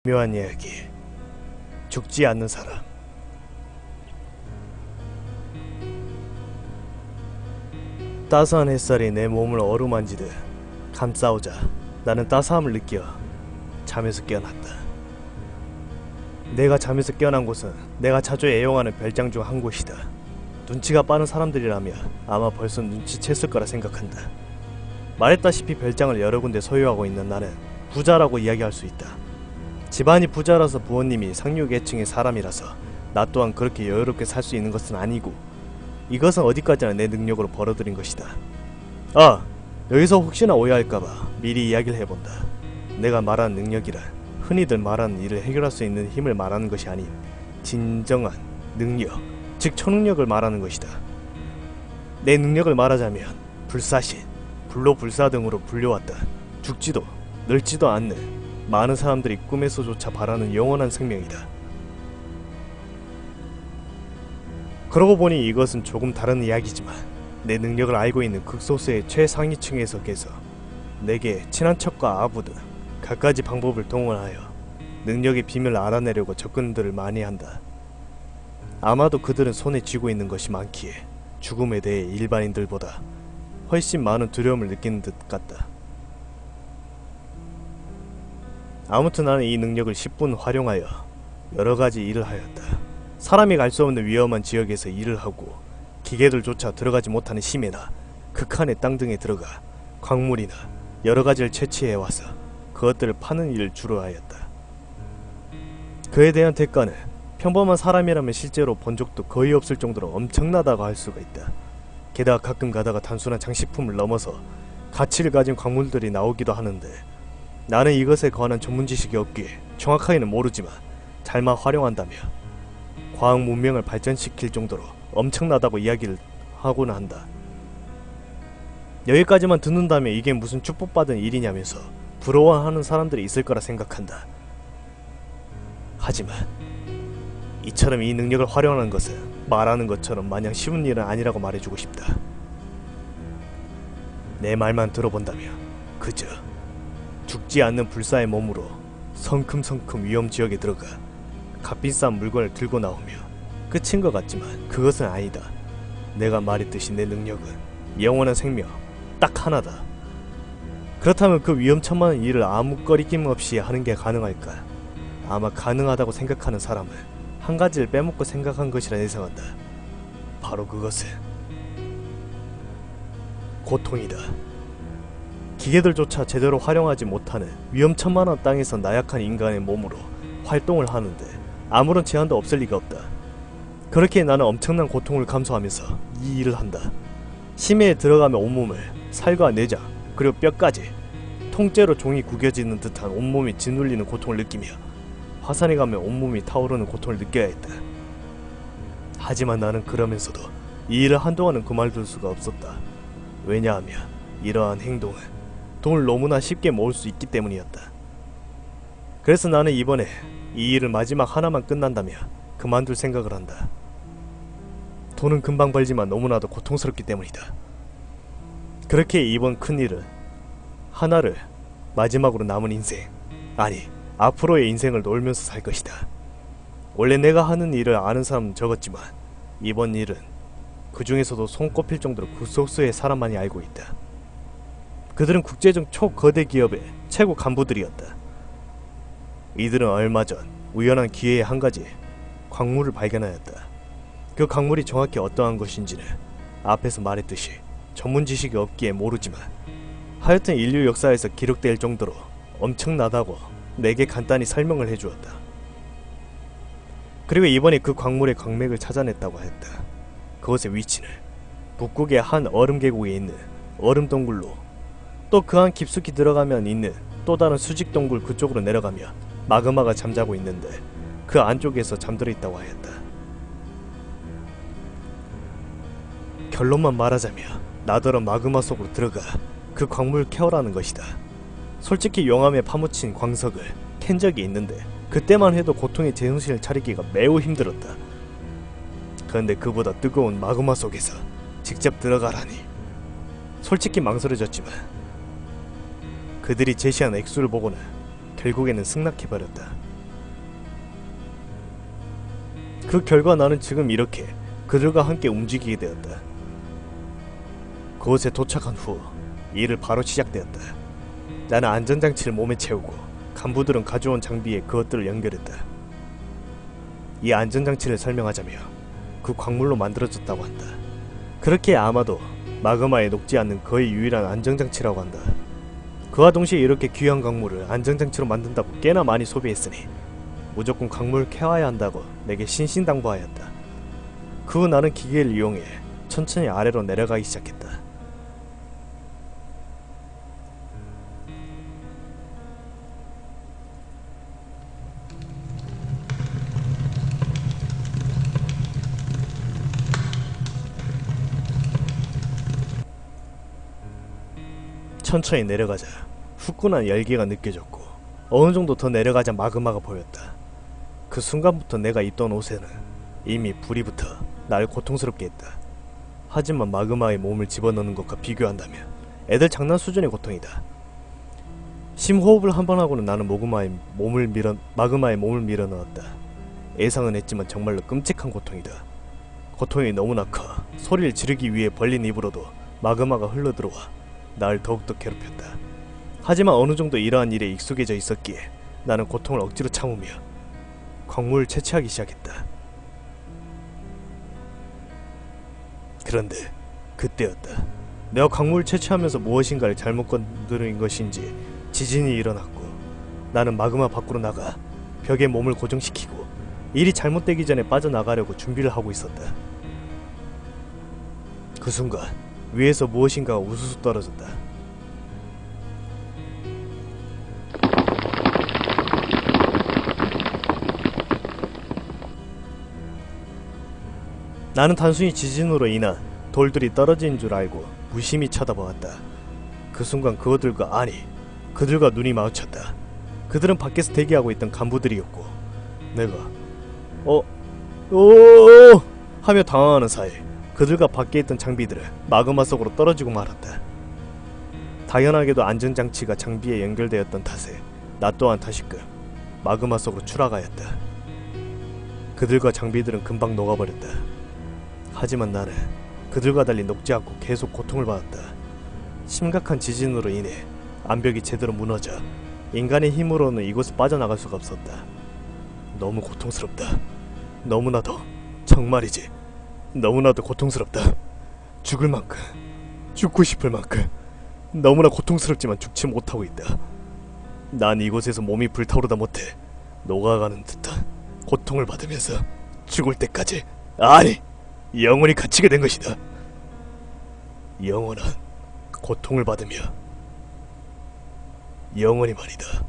묘한 이야기. 죽지 않는 사람. 따스한 햇살이 내 몸을 어루만지듯 감싸오자 나는 따스함을 느껴 잠에서 깨어났다. 내가 잠에서 깨어난 곳은 내가 자주 애용하는 별장 중 한 곳이다. 눈치가 빠른 사람들이라면 아마 벌써 눈치챘을 거라 생각한다. 말했다시피 별장을 여러 군데 소유하고 있는 나는 부자라고 이야기할 수 있다. 집안이 부자라서 부모님이 상류계층의 사람이라서 나 또한 그렇게 여유롭게 살 수 있는 것은 아니고, 이것은 어디까지나 내 능력으로 벌어들인 것이다. 여기서 혹시나 오해할까봐 미리 이야기를 해본다. 내가 말하는 능력이란 흔히들 말하는 일을 해결할 수 있는 힘을 말하는 것이 아닌 진정한 능력, 즉 초능력을 말하는 것이다. 내 능력을 말하자면 불사신, 불로불사 등으로 불려왔다. 죽지도 늙지도 않는 많은 사람들이 꿈에서조차 바라는 영원한 생명이다. 그러고 보니 이것은 조금 다른 이야기지만 내 능력을 알고 있는 극소수의 최상위층에서 내게 친한 척과 아부 등 갖가지 방법을 동원하여 능력의 비밀을 알아내려고 접근들을 많이 한다. 아마도 그들은 손에 쥐고 있는 것이 많기에 죽음에 대해 일반인들보다 훨씬 많은 두려움을 느끼는 듯 같다. 아무튼 나는 이 능력을 10분 활용하여 여러가지 일을 하였다. 사람이 갈 수 없는 위험한 지역에서 일을 하고, 기계들조차 들어가지 못하는 심해나 극한의 땅 등에 들어가 광물이나 여러가지를 채취해와서 그것들을 파는 일을 주로 하였다. 그에 대한 대가는 평범한 사람이라면 실제로 본 적도 거의 없을 정도로 엄청나다고 할 수가 있다. 게다가 가끔 가다가 단순한 장식품을 넘어서 가치를 가진 광물들이 나오기도 하는데, 나는 이것에 관한 전문 지식이 없기에 정확하게는 모르지만 잘만 활용한다면 과학 문명을 발전시킬 정도로 엄청나다고 이야기를 하고는 한다. 여기까지만 듣는다면 이게 무슨 축복받은 일이냐면서 부러워하는 사람들이 있을 거라 생각한다. 하지만 이처럼 이 능력을 활용하는 것은 말하는 것처럼 마냥 쉬운 일은 아니라고 말해주고 싶다. 내 말만 들어본다면 그저 죽지 않는 불사의 몸으로 성큼성큼 위험지역에 들어가 값비싼 물건을 들고 나오며 끝인 것 같지만 그것은 아니다. 내가 말했듯이 내 능력은 영원한 생명 딱 하나다. 그렇다면 그 위험천만한 일을 아무 꺼리낌 없이 하는 게 가능할까? 아마 가능하다고 생각하는 사람은 한 가지를 빼먹고 생각한 것이라 예상한다. 바로 그것은 고통이다. 기계들조차 제대로 활용하지 못하는 위험천만한 땅에서 나약한 인간의 몸으로 활동을 하는데 아무런 제한도 없을 리가 없다. 그렇기에 나는 엄청난 고통을 감수하면서 이 일을 한다. 심해에 들어가면 온몸을 살과 내장 그리고 뼈까지 통째로 종이 구겨지는 듯한 온몸이 짓눌리는 고통을 느끼며, 화산에 가면 온몸이 타오르는 고통을 느껴야 했다. 하지만 나는 그러면서도 이 일을 한동안은 그만둘 수가 없었다. 왜냐하면 이러한 행동은 돈을 너무나 쉽게 모을 수 있기 때문이었다. 그래서 나는 이번에 이 일을 마지막 하나만 끝난다면 그만둘 생각을 한다. 돈은 금방 벌지만 너무나도 고통스럽기 때문이다. 그렇게 이번 큰일은 하나를 마지막으로 남은 인생, 아니 앞으로의 인생을 놀면서 살 것이다. 원래 내가 하는 일을 아는 사람은 적었지만 이번 일은 그 중에서도 손꼽힐 정도로 극소수의 사람만이 알고 있다. 그들은 국제적 초거대 기업의 최고 간부들이었다. 이들은 얼마 전 우연한 기회에 한 가지 광물을 발견하였다. 그 광물이 정확히 어떠한 것인지는 앞에서 말했듯이 전문 지식이 없기에 모르지만, 하여튼 인류 역사에서 기록될 정도로 엄청나다고 내게 간단히 설명을 해주었다. 그리고 이번에 그 광물의 광맥을 찾아냈다고 했다. 그것의 위치는 북극의 한 얼음 계곡에 있는 얼음 동굴로, 또 그 안 깊숙이 들어가면 있는 또 다른 수직 동굴 그쪽으로 내려가면 마그마가 잠자고 있는데 그 안쪽에서 잠들어 있다고 하였다. 결론만 말하자면 나더러 마그마 속으로 들어가 그 광물을 캐오라는 것이다. 솔직히 용암에 파묻힌 광석을 캔 적이 있는데 그때만 해도 고통에 제정신을 차리기가 매우 힘들었다. 그런데 그보다 뜨거운 마그마 속에서 직접 들어가라니 솔직히 망설여졌지만 그들이 제시한 액수를 보고는 결국에는 승낙해버렸다. 그 결과 나는 지금 이렇게 그들과 함께 움직이게 되었다. 그곳에 도착한 후 일을 바로 시작되었다. 나는 안전장치를 몸에 채우고 간부들은 가져온 장비에 그것들을 연결했다. 이 안전장치를 설명하자면 그 광물로 만들어졌다고 한다. 그렇게 아마도 마그마에 녹지 않는 거의 유일한 안전장치라고 한다. 그와 동시에 이렇게 귀한 광물을 안전장치로 만든다고 꽤나 많이 소비했으니 무조건 광물을 캐와야 한다고 내게 신신당부하였다. 그 후 나는 기계를 이용해 천천히 아래로 내려가기 시작했다. 천천히 내려가자 후끈한 열기가 느껴졌고 어느 정도 더 내려가자 마그마가 보였다. 그 순간부터 내가 입던 옷에는 이미 불이 붙어 날 고통스럽게 했다. 하지만 마그마에 몸을 집어넣는 것과 비교한다면 애들 장난 수준의 고통이다. 심호흡을 한 번 하고는 나는 마그마에 몸을 밀어 넣었다. 예상은 했지만 정말로 끔찍한 고통이다. 고통이 너무나 커 소리를 지르기 위해 벌린 입으로도 마그마가 흘러들어와 날 더욱더 괴롭혔다. 하지만 어느 정도 이러한 일에 익숙해져 있었기에 나는 고통을 억지로 참으며 광물을 채취하기 시작했다. 그런데 그때였다. 내가 광물을 채취하면서 무엇인가를 잘못 건드린 것인지 지진이 일어났고 나는 마그마 밖으로 나가 벽에 몸을 고정시키고 일이 잘못되기 전에 빠져나가려고 준비를 하고 있었다. 그 순간 위에서 무엇인가가 우수수 떨어졌다. 나는 단순히 지진으로 인한 돌들이 떨어진 줄 알고 무심히 쳐다보았다. 그 순간 그들과 눈이 마주쳤다. 그들은 밖에서 대기하고 있던 간부들이었고 내가 하며 당황하는 사이 그들과 밖에 있던 장비들은 마그마 속으로 떨어지고 말았다. 당연하게도 안전장치가 장비에 연결되었던 탓에 나 또한 다시금 마그마 속으로 추락하였다. 그들과 장비들은 금방 녹아버렸다. 하지만 나는 그들과 달리 녹지 않고 계속 고통을 받았다. 심각한 지진으로 인해 암벽이 제대로 무너져 인간의 힘으로는 이곳을 빠져나갈 수가 없었다. 너무 고통스럽다. 너무나도 정말이지 너무나도 고통스럽다. 죽을 만큼 죽고 싶을 만큼 너무나 고통스럽지만 죽지 못하고 있다. 난 이곳에서 몸이 불타오르다 못해 녹아가는 듯한 고통을 받으면서 죽을 때까지 영원히 갇히게 된 것이다. 영원한 고통을 받으며 영원히 말이다.